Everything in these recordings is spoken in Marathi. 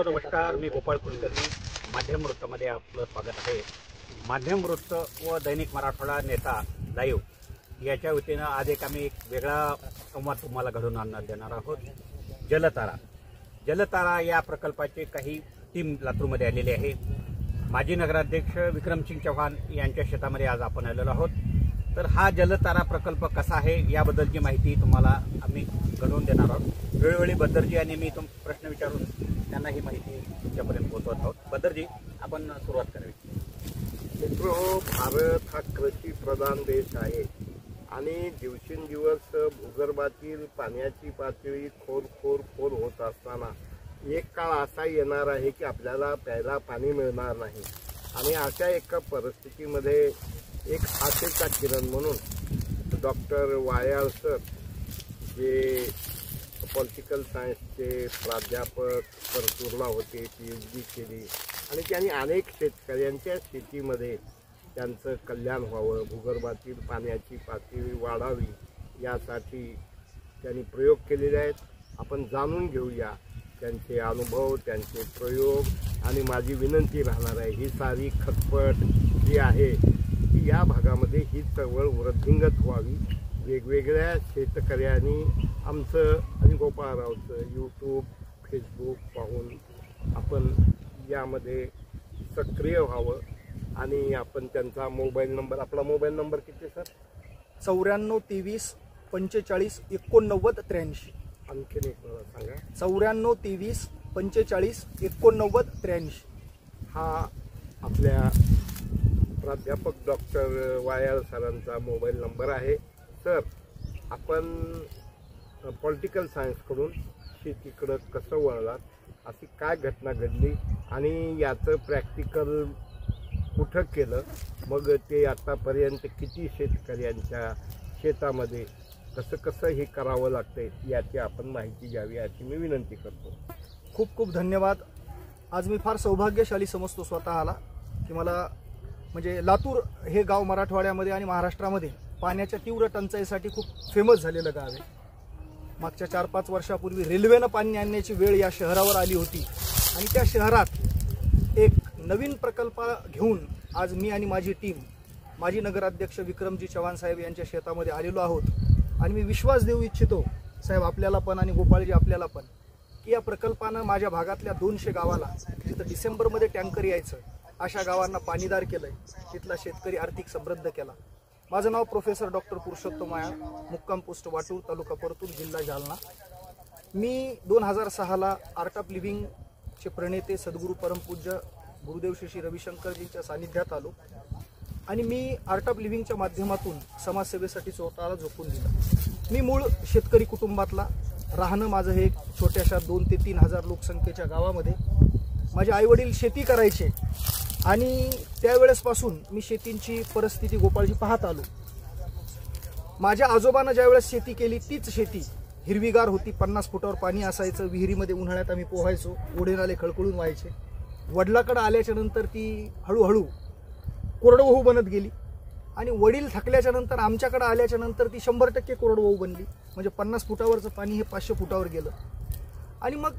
श्रोत्यांनो नमस्कार, मी गोपाळ कुलकर्णी. माध्यम वृत्तामध्ये आपलं स्वागत आहे. माध्यम वृत्त व दैनिक मराठवाडा नेता लाईव्ह याच्या वतीनं आज आम्ही एक वेगळा संवाद तुम्हाला घडून आणण्यात देणार आहोत. जलतारा या प्रकल्पाची काही टीम लातूरमध्ये आलेली आहे. माजी नगराध्यक्ष विक्रमसिंग चव्हाण यांच्या शेतामध्ये आज आपण आलेलो आहोत. तर हा जलतारा प्रकल्प कसा आहे याबद्दलची माहिती तुम्हाला आम्ही घडवून देणार आहोत. वेळोवेळी बद्दरजी आणि मी प्रश्न विचारून त्यांना ही माहिती तुमच्यापर्यंत पोहोचवत आहोत. बद्दरजी, आपण सुरुवात करावी. मित्र, भारत हा कृषी प्रधान देश आहे आणि दिवसेंदिवस भूगर्भातील पाण्याची पातळी खोल होत असताना एक काळ असा येणार आहे की आपल्याला प्यायला पाणी मिळणार नाही. आणि अशा एका परिस्थितीमध्ये एक आशेचा किरण म्हणून डॉक्टर वायाळ सर, जे पॉलिटिकल सायन्सचे प्राध्यापक परतूरला होते, PhD केली आणि त्यांनी अनेक शेतकऱ्यांच्या शेतीमध्ये त्यांचं कल्याण व्हावं, भूगर्भातील पाण्याची पातळी वाढावी यासाठी त्यांनी प्रयोग केलेले आहेत. आपण जाणून घेऊया त्यांचे अनुभव, त्यांचे प्रयोग. आणि माझी विनंती राहणार आहे, ही सारी खटपट जी आहे की या भागामध्ये ही चळवळ वृद्धिंगत व्हावी. वेगवेगळ्या शेतकऱ्यांनी आमचं आणि गोपाळरावचं यूट्यूब, फेसबुक पाहून आपण यामध्ये सक्रिय व्हावं. आणि आपण त्यांचा मोबाईल नंबर, आपला मोबाईल नंबर किती सर? 94 23 45 89 83. आणखीन एक सांगा. 94 23 45 89 83 हा आपल्या प्राध्यापक डॉक्टर वायाळ सरांचा मोबाईल नंबर आहे. सर, आपण पॉलिटिकल सायन्सकडून शेतीकडं कसं वळलात, अशी काय घटना घडली आणि याचं प्रॅक्टिकल कुठं केलं, मग ते आतापर्यंत किती शेतकऱ्यांच्या शेतामध्ये कसं हे करावं लागतंय याची आपण माहिती घ्यावी अशी मी विनंती करतो. खूप खूप धन्यवाद. आज मी फार सौभाग्यशाली समजतो स्वतःला की मला म्हणजे लातूर हे गाव मराठवाड्यामध्ये आणि महाराष्ट्रामध्ये पाण्याच्या तीव्र टंचाईसाठी खूप फेमस झालेलं गाव आहे. मागच्या 4-5 वर्षापूर्वी रेल्वेनं पाणी आणण्याची वेळ या शहरावर आली होती आणि त्या शहरात एक नवीन प्रकल्प घेऊन आज मी आणि माझी टीम, माजी नगराध्यक्ष विक्रमजी चव्हाण साहेब यांच्या शेतामध्ये आलेलो आहोत. आणि मी विश्वास देऊ इच्छितो साहेब आपल्याला पण आणि गोपाळजी आपल्याला पण, की या प्रकल्पानं माझ्या भागातल्या 200 गावाला जिथं डिसेंबरमध्ये टँकर यायचं अशा गावांना पाणीदार केलंय, तिथला शेतकरी आर्थिक समृद्ध केला. माझं नाव प्रोफेसर डॉक्टर पुरुषोत्तम मायाळ, मुक्काम पोस्ट वाटूर, तालुका परतूर, जिल्हा जालना. मी 2006ला आर्ट ऑफ लिव्हिंगचे प्रणेते सद्गुरू परमपूज्य गुरुदेव श्री रविशंकरजींच्या सानिध्यात आलो आणि मी आर्ट ऑफ लिव्हिंगच्या माध्यमातून समाजसेवेसाठी स्वतःला झोकून दिलं. मी मूळ शेतकरी कुटुंबातला, राहणं माझं हे छोट्याशा 2 ते 3 हजार लोकसंख्येच्या गावामध्ये. माझे आईवडील शेती करायचे आणि त्यावेळेसपासून मी शेतींची परिस्थिती गोपाळजी पाहत आलो. माझ्या आजोबानं ज्यावेळेस शेती केली तीच शेती हिरवीगार होती, 50 फुटावर पाणी असायचं, विहिरीमध्ये उन्हाळ्यात आम्ही पोहायचो, ओढे नाले खळखळून व्हायचे. वडिलाकडे आल्याच्या नंतर ती हळूहळू कोरडवाहू बनत गेली आणि वडील थकल्याच्या नंतर आमच्याकडे आल्याच्या नंतर ती 100% कोरडवाहू बनली. म्हणजे 50 फुटावरचं पाणी हे 500 फुटावर गेलं. आणि मग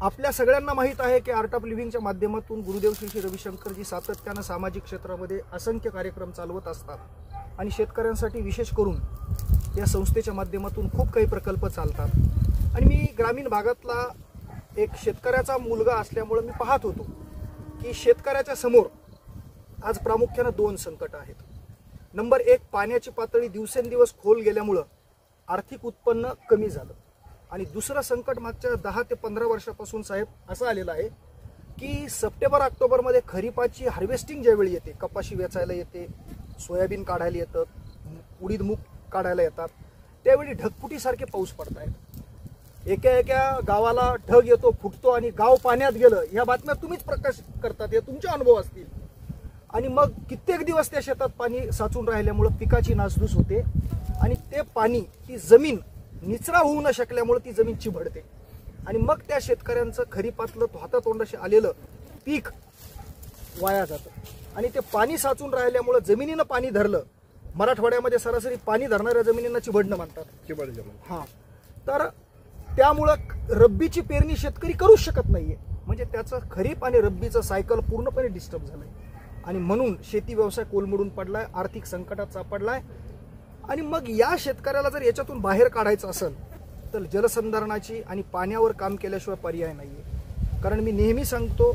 आपल्या सगळ्यांना माहीत आहे की आर्ट ऑफ लिव्हिंगच्या माध्यमातून गुरुदेव श्री रविशंकरजी सातत्यानं सामाजिक क्षेत्रामध्ये असंख्य कार्यक्रम चालवत असतात आणि शेतकऱ्यांसाठी विशेष करून या संस्थेच्या माध्यमातून खूप काही प्रकल्प चालतात. आणि मी ग्रामीण भागातला एक शेतकऱ्याचा मुलगा असल्यामुळे मी पाहत होतो की शेतकऱ्याच्या समोर आज प्रामुख्यानं 2 संकट आहेत. नंबर 1, पाण्याची पातळी दिवसेंदिवस खोल गेल्यामुळं आर्थिक उत्पन्न कमी झालं. आणि दुसरं संकट मागच्या 10 ते 15 वर्षापासून साहेब असं आलेलं आहे की सप्टेंबर-ऑक्टोबरमध्ये खरीपाची हार्वेस्टिंग ज्यावेळी येते, कपाशी वेचायला येते, सोयाबीन काढायला येतं, उडीद मूग काढायला येतात, त्यावेळी ढगफुटीसारखे पाऊस पडत आहेत. एका गावाला ढग येतो, फुटतो आणि गाव पाण्यात गेलं, ह्या बातम्या तुम्हीच प्रकाश करतात, हे तुमचे अनुभव असतील. आणि मग कित्येक दिवस त्या शेतात पाणी साचून राहिल्यामुळं पिकाची नासधूस होते आणि ते पाणी, ती जमीन निचरा होऊ न शकल्यामुळे ती जमीन चिबडते आणि मग त्या शेतकऱ्यांचं खरीपातलं हातातोंडाशी आलेलं पीक वाया जातं. आणि ते पाणी साचून राहिल्यामुळं जमिनीनं पाणी धरलं. मराठवाड्यामध्ये सरासरी पाणी धरणाऱ्या जमिनींना चिबडणं म्हणतात, चिबड जमीन. हां, तर त्यामुळं रब्बीची पेरणी शेतकरी करूच शकत नाहीये. म्हणजे म्हणजे त्याचं खरीप आणि रब्बीचं सायकल पूर्णपणे डिस्टर्ब झालंय आणि म्हणून शेती व्यवसाय कोलमडून पडलाय, आर्थिक संकटात सापडलाय. आणि मग या शेतकऱ्याला जर याच्यातून बाहेर काढायचं असेल तर जलसंधारणाची आणि पाण्यावर काम केल्याशिवाय पर्याय नाहीये. कारण मी नेहमी सांगतो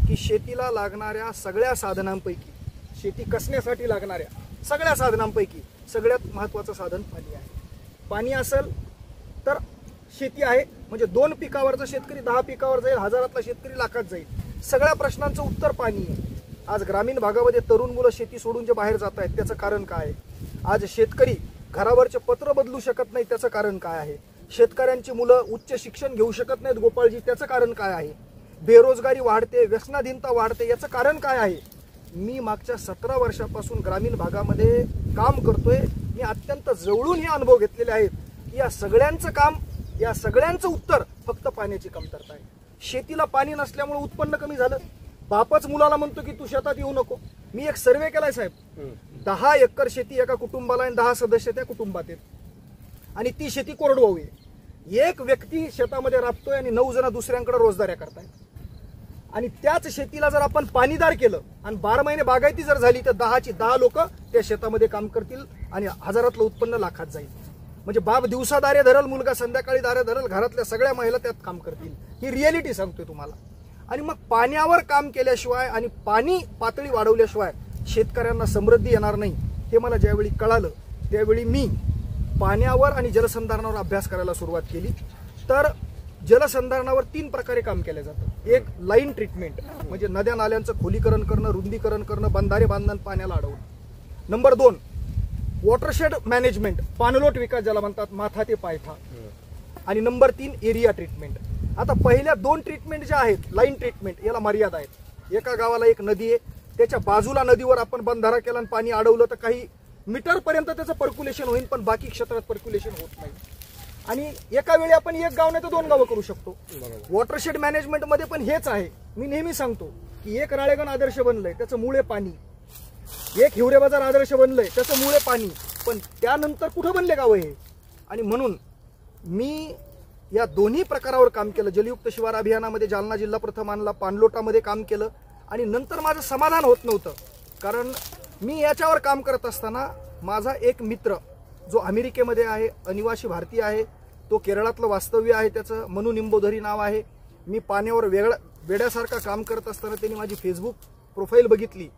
की शेतीला लागणाऱ्या सगळ्या साधनांपैकी, शेती कसण्यासाठी लागणाऱ्या सगळ्या साधनांपैकी सगळ्यात महत्त्वाचं साधन पाणी आहे. पाणी असेल तर शेती आहे. म्हणजे 2 पिकावरचा शेतकरी 10 पिकावर जाईल, हजारातला शेतकरी लाखात जाईल. सगळ्या प्रश्नांचं उत्तर पाणी आहे. आज ग्रामीण भागामध्ये तरुण मुलं शेती सोडून जे बाहेर जात आहेत त्याचं कारण काय आहे? आज शेतकरी घरावरचे पत्र बदलू शकत नाही, त्याचं कारण काय आहे? शेतकऱ्यांची मुलं उच्च शिक्षण घेऊ शकत नाहीत गोपाळजी, त्याचं कारण काय आहे? बेरोजगारी वाढते, व्यसनाधीनता वाढते, याचं कारण काय आहे? मी मागच्या 17 वर्षापासून ग्रामीण भागामध्ये काम करतोय. मी अत्यंत जवळून हे अनुभव घेतलेले आहेत की या सगळ्यांचं काम, या सगळ्यांचं उत्तर फक्त पाण्याची कमतरता आहे. शेतीला पाणी नसल्यामुळे उत्पन्न कमी झालं. बापच मुलाला म्हणतो की तू शेतात येऊ नको. मी एक सर्वे केलाय साहेब, 10 एकर शेती एका कुटुंबाला आणि 10 सदस्य त्या कुटुंबात आहेत आणि ती शेती कोरडवाहू आहे. एक व्यक्ती शेतामध्ये राबतोय आणि 9 जण दुसऱ्यांकडे रोजदाऱ्या करतायत. आणि त्याच शेतीला जर आपण पाणीदार केलं आणि 12 महिने बागायती जर झाली तर 10ची 10 लोक त्या शेतामध्ये काम करतील आणि हजारातलं उत्पन्न लाखात जाईल. म्हणजे बाप दिवसा दारे धरल, मुलगा संध्याकाळी दारे धरल, घरातल्या सगळ्या महिला त्यात काम करतील. ही रियालिटी सांगतोय तुम्हाला. आणि मग पाण्यावर काम केल्याशिवाय आणि पाणी पातळी वाढवल्याशिवाय शेतकऱ्यांना समृद्धी येणार नाही हे मला ज्यावेळी कळालं त्यावेळी मी पाण्यावर आणि जलसंधारणावर अभ्यास करायला सुरुवात केली. तर जलसंधारणावर 3 प्रकारे काम केलं जातं. एक लाईन ट्रीटमेंट, म्हणजे नद्या नाल्यांचं खोलीकरण करणं, रुंदीकरण करणं, बंधारे बांधणं, पाण्याला अडवणं. नंबर 2 वॉटरशेड मॅनेजमेंट, पाणलोट विकास ज्याला म्हणतात, माथा ते पायथा. आणि नंबर 3 एरिया ट्रीटमेंट. आता पहिल्या 2 ट्रीटमेंट ज्या आहेत, लाईन ट्रीटमेंट, याला मर्यादा आहेत. एका गावाला एक नदी आहे, त्याच्या बाजूला नदीवर आपण बंधारा केला आणि पाणी अडवलं तर काही मीटरपर्यंत त्याचं पर्क्युलेशन होईल, पण बाकी क्षेत्रात पर्क्युलेशन होत नाही. आणि एका वेळी आपण एक गाव नाही तर 2 गावं करू शकतो. वॉटरशेड मॅनेजमेंट मध्ये पण हेच आहे. मी नेहमी सांगतो की एक राळेगण आदर्श बनलंय, त्याचं मूळ आहे पाणी. एक हिवरे बाजार आदर्श बनलंय, त्याचं मूळ आहे पाणी. पण त्यानंतर कुठं बनले गावं हे? आणि म्हणून मी या दोन्ही प्रकारावर काम केलं. जलयुक्त शिवार अभियानामध्ये जालना जिल्हा प्रथम आणला, पाणलोटामध्ये काम केलं आणि नंतर माझं समाधान होत नव्हतं. कारण मी याच्यावर काम करत असताना माझा एक मित्र जो अमेरिकेमध्ये आहे, अनिवासी भारतीय आहे, तो केरळातलं वास्तव्य आहे, त्याचं मनू निंबोधरी नाव आहे. मी पाण्यावर वेड्यासारखा काम करत असताना त्यांनी माझी फेसबुक प्रोफाईल बघितली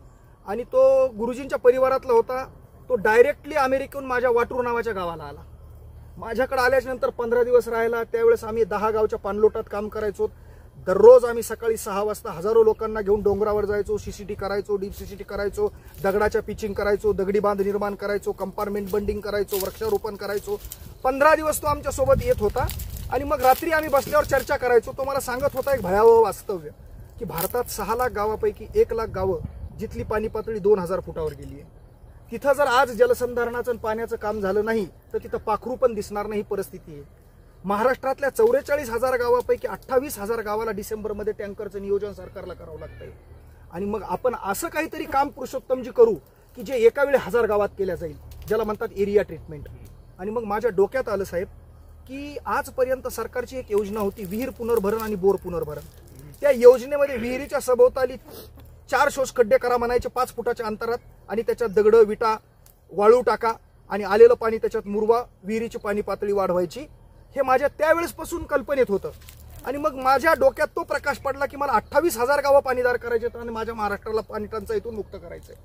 आणि तो गुरुजींच्या परिवारातला होता. तो डायरेक्टली अमेरिकेहून माझ्या वाटूर नावाच्या गावाला आला. माझ्याकडे आल्याच्या नंतर 15 दिवस राहिला. त्यावेळेस आम्ही 10 गावच्या पाणलोटात काम करायचो. दररोज आम्ही सकाळी 6 वाजता हजारो लोकांना घेऊन डोंगरावर जायचो, सीसीटी करायचो, डीप सीसीटी करायचो, दगडाच्या पिचिंग करायचो, दगडी बांध निर्माण करायचो, कंपार्टमेंट बंडिंग करायचो, वृक्षारोपण करायचो. 15 दिवस तो आमच्या सोबत येत होता आणि मग रात्री आम्ही बसल्यावर चर्चा करायचो. तो मला सांगत होता एक भयावह वास्तव्य की भारतात 6 लाख गावापैकी 1 लाख गावं जिथली पाणी पातळी 2000 फुटावर गेली आहे. तिथं जर आज जलसंधारणाचं आणि पाण्याचं काम झालं नाही तर तिथं पाखरू पण दिसणार नाही परिस्थिती आहे. महाराष्ट्रातल्या 44,000 गावापैकी 28,000 गावाला डिसेंबरमध्ये टँकरचं नियोजन सरकारला करावं लागतंय. आणि मग आपण असं काहीतरी काम पुरुषोत्तमजी करू की जे एका वेळी 1000 गावात केल्या जाईल, ज्याला म्हणतात एरिया ट्रीटमेंट. आणि मग माझ्या डोक्यात आलं साहेब की आजपर्यंत सरकारची एक योजना होती विहीर पुनर्भरण आणि बोर पुनर्भरण. त्या योजनेमध्ये विहिरीच्या सभोवताली 4 शोष खड्डे करा म्हणायचे 5 फुटाच्या अंतरात आणि त्याच्यात दगड, विटा, वाळू टाका आणि आलेलं पाणी त्याच्यात मुरवा, विहिरीची पाणी पातळी वाढवायची. हे माझ्या त्यावेळेसपासून कल्पनेत होतं. आणि मग माझ्या डोक्यात तो प्रकाश पडला की मला 28,000 गावं पाणीदार करायचे आणि माझ्या महाराष्ट्राला पाणी टंचाईतून मुक्त करायचंय.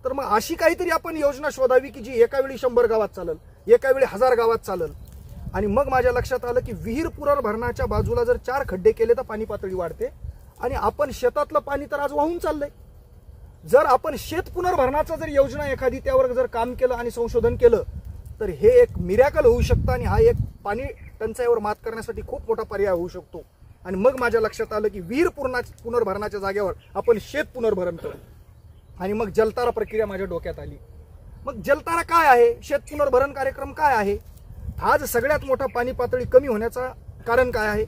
तर मग अशी काहीतरी आपण योजना शोधावी की जी एका वेळी 100 गावात चालेल, एका वेळी 1000 गावात चालेल. आणि मग माझ्या लक्षात आलं की विहीर पुनर्भरणाच्या बाजूला जर 4 खड्डे केले तर पाणी पातळी वाढते आणि आपण शेतातलं पाणी तर आज वाहून चाललंय. जर आपण शेत पुनर्भरणाचा जर योजना एखादी त्यावर जर काम केलं आणि संशोधन केलं तर हे एक मिरॅकल होऊ शकतं आणि हा एक पाणी टंचाईवर मात करण्यासाठी खूप मोठा पर्याय होऊ शकतो. आणि मग माझ्या लक्षात आलं की विहीर पुनर्भरणाच्या जागेवर आपण शेत पुनर्भरण करू. आणि मग जलतारा प्रक्रिया माझ्या डोक्यात आली. मग जलतारा काय आहे, शेत पुनर्भरण कार्यक्रम काय आहे? आज सगळ्यात मोठा पाणी पातळी कमी होण्याचा कारण काय आहे?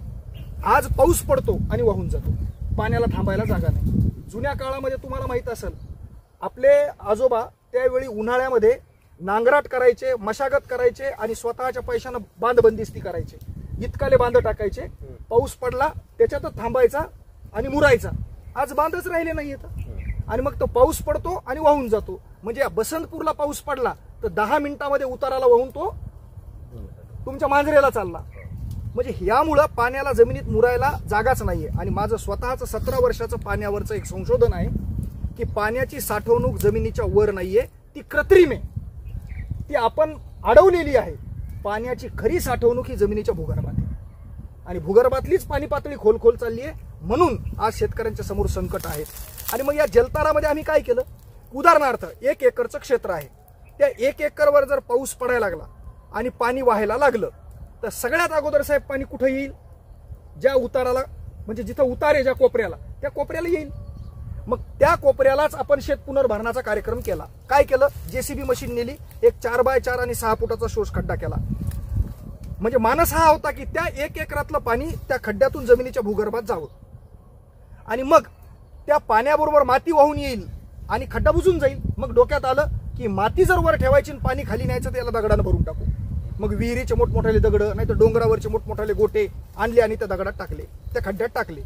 आज पाऊस पडतो आणि वाहून जातो, पाण्याला थांबायला जागा नाही. जुन्या काळामध्ये तुम्हाला माहित असेल आपले आजोबा त्यावेळी उन्हाळ्यामध्ये नांगराट करायचे, मशागत करायचे आणि स्वतःच्या पैशानं बांध बंदिस्ती करायचे. इतकाले बांध टाकायचे, पाऊस पडला त्याच्यातच थांबायचा आणि मुरायचा. आज बांधच राहिले नाही येतं आणि मग तो पाऊस पडतो आणि वाहून जातो. म्हणजे बसंतपूरला पाऊस पडला तर 10 मिनिटांमध्ये उताराला वाहून तो तुमच्या मांजरेला चालला. म्हणजे यामुळं पाण्याला जमिनीत मुरायला जागाच नाहीये. आणि माझं स्वतःचं 17 वर्षाचं पाण्यावरचं एक संशोधन आहे की पाण्याची साठवणूक जमिनीच्या वर नाहीये, ती कृत्रिम आहे, ती आपण अडवलेली आहे. पाण्याची खरी साठवणूक ही जमिनीच्या भूगर्भात आहे आणि भूगर्भातलीच पाणी पातळी खोल खोल चालली आहे. म्हणून आज शेतकऱ्यांच्या समोर संकट आहेत. आणि मग या जलतारामध्ये आम्ही काय केलं, उदाहरणार्थ 1 एकरचं क्षेत्र आहे, त्या 1 एकरवर जर पाऊस पडायला लागला आणि पाणी वाहायला लागलं तर सगळ्यात अगोदर साहेब पाणी कुठं येईल, ज्या उताराला, म्हणजे जिथं उतार आहे ज्या कोपऱ्याला, त्या कोपऱ्याला येईल. मग त्या कोपऱ्यालाच आपण शेत पुनर्भरणाचा कार्यक्रम केला. काय केलं, जेसीबी मशीन नेली, एक 4x4 आणि 6 फुटाचा शोष खड्डा केला. म्हणजे मानस हा होता की त्या 1 एकरातलं पाणी त्या खड्ड्यातून जमिनीच्या भूगर्भात जावं आणि मग त्या पाण्याबरोबर माती वाहून येईल आणि खड्डा बुजून जाईल. मग डोक्यात आलं की माती जर वर ठेवायची आणि पाणी खाली न्यायचं तर याला दगडानं भरून टाकू. मग विहिरीचे मोठमोठाले दगड, नाही तर डोंगरावरचे मोठमोठाले गोटे आणले आणि त्या दगडात टाकले, त्या खड्ड्यात टाकले.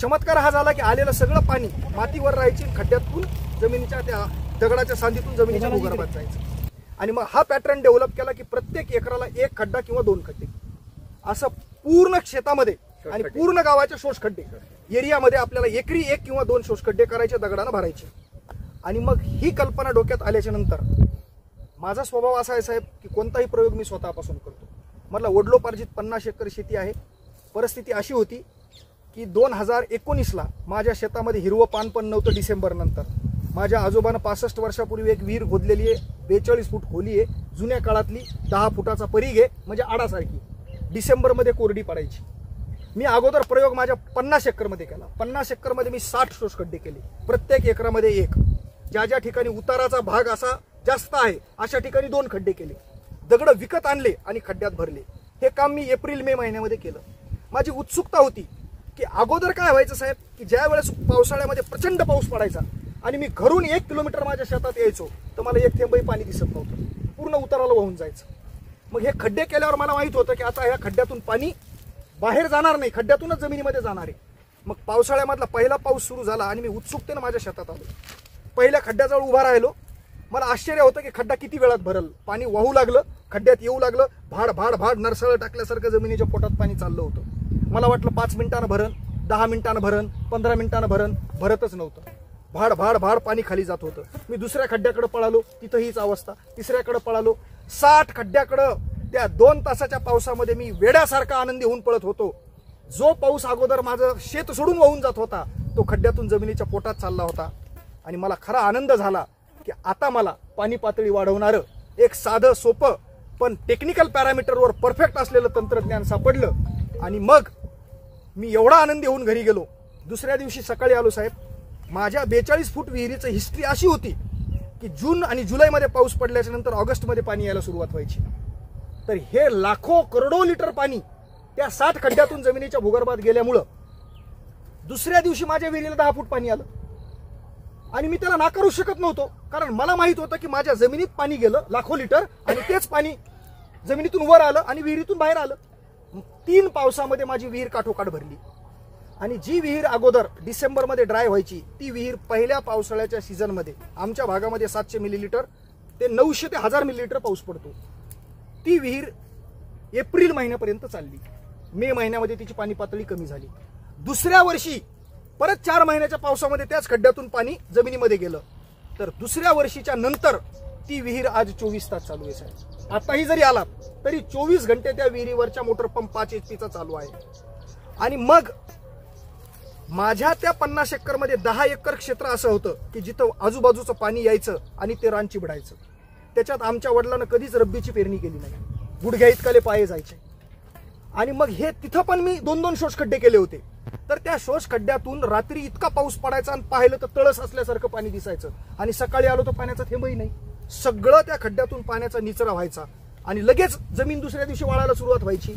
चमत्कार हा झाला की आलेलं सगळं पाणी मातीवर राहायची, खड्ड्यातून जमिनीच्या त्या दगडाच्या सांधीतून जमिनीच्या भूगर्भात जायचं. आणि मग हा पॅटर्न डेव्हलप केला की प्रत्येक एकराला 1 खड्डा किंवा 2 खड्डे, असं पूर्ण शेतामध्ये आणि पूर्ण गावाचे शोष खड्डे एरियामध्ये आपल्याला एकरी 1 किंवा 2 शोष खड्डे करायचे, दगडानं भरायचे. आणि मग ही कल्पना डोक्यात आल्याच्या नंतर माझा स्वभाव असा आहे साहेब की कोणताही प्रयोग मी स्वतःपासून करतो. मला वडलोपार्जित 50 एकर शेती आहे. परिस्थिती अशी होती की 2019ला माझ्या शेतामध्ये हिरवं पान पण नव्हतं. डिसेंबर नंतर माझ्या आजोबानं 65 वर्षापूर्वी एक विहीर खोदलेली आहे, 42 फूट खोली आहे, जुन्या काळातली, 10 फुटाचा परीघ आहे, म्हणजे आडासारखी. डिसेंबरमध्ये कोरडी पडायची. मी अगोदर प्रयोग माझ्या 50 एकरमध्ये केला. 50 एकरमध्ये मी 60 शोष खड्डे केले, प्रत्येक एकरामध्ये 1. ज्या ज्या ठिकाणी उताराचा भाग असा जास्त आहे अशा ठिकाणी 2 खड्डे केले, दगड विकत आणले आणि खड्ड्यात भरले. हे काम मी एप्रिल-मे महिन्यामध्ये केलं. माझी उत्सुकता होती की अगोदर काय व्हायचं साहेब की ज्या वेळेस पावसाळ्यामध्ये प्रचंड पाऊस पडायचा आणि मी घरून 1 किलोमीटर माझ्या शेतात यायचो तर मला 1 थेंबही पाणी दिसत नव्हतं, पूर्ण उताराला वाहून जायचं. मग हे खड्डे केल्यावर मला माहित होतं की आता ह्या खड्ड्यातून पाणी बाहेर जाणार नाही, खड्ड्यातूनच जमिनीमध्ये जाणार आहे. मग पावसाळ्यामधला पहिला पाऊस सुरू झाला आणि मी उत्सुकतेनं माझ्या शेतात आलो. पहिल्या खड्ड्याजवळ उभा राहिलो. मला आश्चर्य होतं की खड्डा किती वेळात भरल. पाणी वाहू लागलं, खड्ड्यात येऊ लागलं, भाड भाड भाड नरसळ टाकल्यासारखं जमिनीच्या पोटात पाणी चाललं होतं. मला वाटलं 5 मिनिटानं भरण, 10 मिनिटानं भरण, 15 मिनिटानं भरण, भरतच नव्हतं. भाड भाड भाड पाणी खाली जात होतं. मी दुसऱ्या खड्ड्याकडे पळालो, तिथं हीच अवस्था. तिसऱ्याकडे पळालो, 60 खड्ड्याकडं. त्या 2 तासाच्या पावसामध्ये मी वेड्यासारखा आनंदी होऊन पळत होतो. जो पाऊस अगोदर माझं शेत सोडून वाहून जात होता तो खड्ड्यातून जमिनीच्या पोटात चालला होता. आणि मला खरा आनंद झाला की आता मला पाणी पातळी वाढवणारं एक साधं सोपं पण टेक्निकल पॅरामीटरवर परफेक्ट असलेलं तंत्रज्ञान सापडलं. आणि मग मी एवढा आनंदी होऊन घरी गेलो. दुसऱ्या दिवशी सकाळी आलो साहेब. माझ्या 42 फूट विहिरीचं हिस्ट्री अशी होती की जून आणि जुलैमध्ये पाऊस पडल्याच्या नंतर ऑगस्टमध्ये पाणी यायला सुरुवात व्हायची. तर हे लाखो करोडो लिटर पाणी त्या 60 खड्ड्यातून जमिनीच्या भूगर्भात गेल्यामुळं दुसऱ्या दिवशी माझ्या विहिरीला 10 फूट पाणी आलं. आणि मी त्याला नाकारू शकत नव्हतो, कारण मला माहित होतं की माझ्या जमिनीत पाणी गेलं लाखो लिटर आणि तेच पाणी जमिनीतून वर आलं आणि विहिरीतून बाहेर आलं. 3 पावसामध्ये माझी विहीर काठोकाठ भरली. आणि जी विहीर अगोदर डिसेंबरमध्ये ड्राय व्हायची ती विहीर पहिल्या पावसाळ्याच्या सीझनमध्ये आमच्या भागामध्ये 700 मिलीलिटर ते 900 ते 1000 मिलीलिटर पाऊस पडतो. ती विहीर एप्रिल महिन्यापर्यंत चालली. मे महिन्यामध्ये तिची पाणी पातळी कमी झाली. दुसऱ्या वर्षी परत 4 महिन्याच्या पावसामध्ये त्याच खड्ड्यातून पाणी जमिनीमध्ये गेलं. तर दुसऱ्या वर्षीच्या नंतर ती विहीर आज 24 तास चालू आहे साहेब. आताही जरी आला तरी 24 घंटे त्या विहिरीवरच्या मोटर पंप 5 HP चालू आहे. आणि मग माझ्या त्या 50 एकरमध्ये 10 एकर क्षेत्र असं होतं की जिथं आजूबाजूचं पाणी यायचं आणि ते रान चिबडायचं. त्याच्यात आमच्या वडिलांना कधीच रब्बीची पेरणी केली नाही. गुडघ्या इतकाले पाये जायचे. आणि मग हे तिथं पण मी 2-2 शोष खड्डे केले होते. तर त्या शोष खड्ड्यातून रात्री इतका पाऊस पडायचा आणि पाहिलं तर तळस असल्यासारखं पाणी दिसायचं. आणि सकाळी आलो तर पाण्याचा थेंबही नाही. सगळं त्या खड्ड्यातून पाण्याचा निचरा व्हायचा आणि लगेच जमीन दुसऱ्या दिवशी वाळायला सुरुवात व्हायची.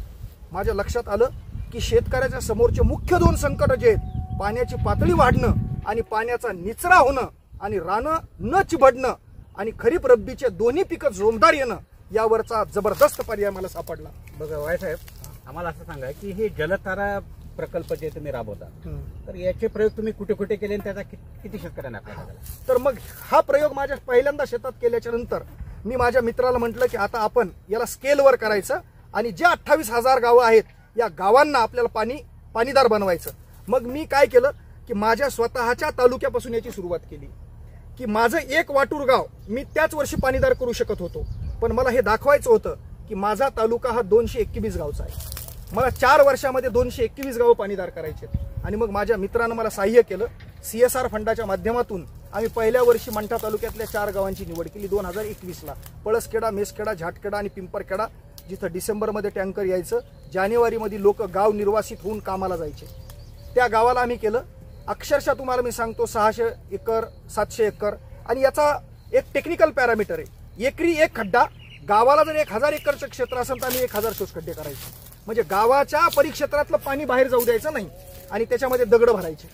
माझ्या लक्षात आलं की शेतकऱ्याच्या समोरचे मुख्य 2 संकट जे आहेत, पाण्याची पातळी वाढणं आणि पाण्याचा निचरा होणं आणि रानं न चिबडणं आणि खरीप रब्बीचे दोन्ही पिकं जोमदार येणं, यावरचा जबरदस्त पर्याय मला सापडला. बघा वाय साहेब, आम्हाला असं सांगा की हे जलतारा प्रकल्प जे तुम्ही राबवता, तर याचे प्रयोग तुम्ही कुठे कुठे केले आणि त्याचा किती शेतकऱ्यांना फायदा झाला? तर मग हा प्रयोग माझ्या पहिल्यांदा शेतात केल्याच्या नंतर मी माझ्या मित्राला म्हटलं की आता आपण याला स्केलवर करायचं आणि जे 28,000 गावं आहेत या गावांना आपल्याला पाणीदार बनवायचं. मग मी काय केलं की माझ्या स्वतःच्या तालुक्यापासून याची सुरुवात केली की माझं एक वाटूर गाव मी त्याच वर्षी पाणीदार करू शकत होतो, पण मला हे दाखवायचं होतं की माझा तालुका हा 221 गावचा आहे. मला 4 वर्षामध्ये 221 गावं पाणीदार करायचे. आणि मग माझ्या मित्रानं मला सहाय्य केलं. CSR फंडाच्या माध्यमातून आम्ही पहिल्या वर्षी मंठा तालुक्यातल्या 4 गावांची निवड केली 2021ला. पळसखेडा, मेसखेडा, झाटखेडा आणि पिंपरखेडा, जिथं डिसेंबरमध्ये टँकर यायचं, जानेवारीमध्ये लोक गाव निर्वासित होऊन कामाला जायचे. त्या गावाला आम्ही केलं. अक्षरशः तुम्हाला मी सांगतो 600 एकर 700 एकर. आणि याचा एक टेक्निकल पॅरामीटर आहे, एकरी एक खड्डा. गावाला जर 1000 एकरचं क्षेत्र असेल तर आम्ही 1000 शोष खड्डे करायचे. म्हणजे गावाच्या परिक्षेत्रातलं पाणी बाहेर जाऊ द्यायचं नाही आणि त्याच्यामध्ये दगड भरायचे.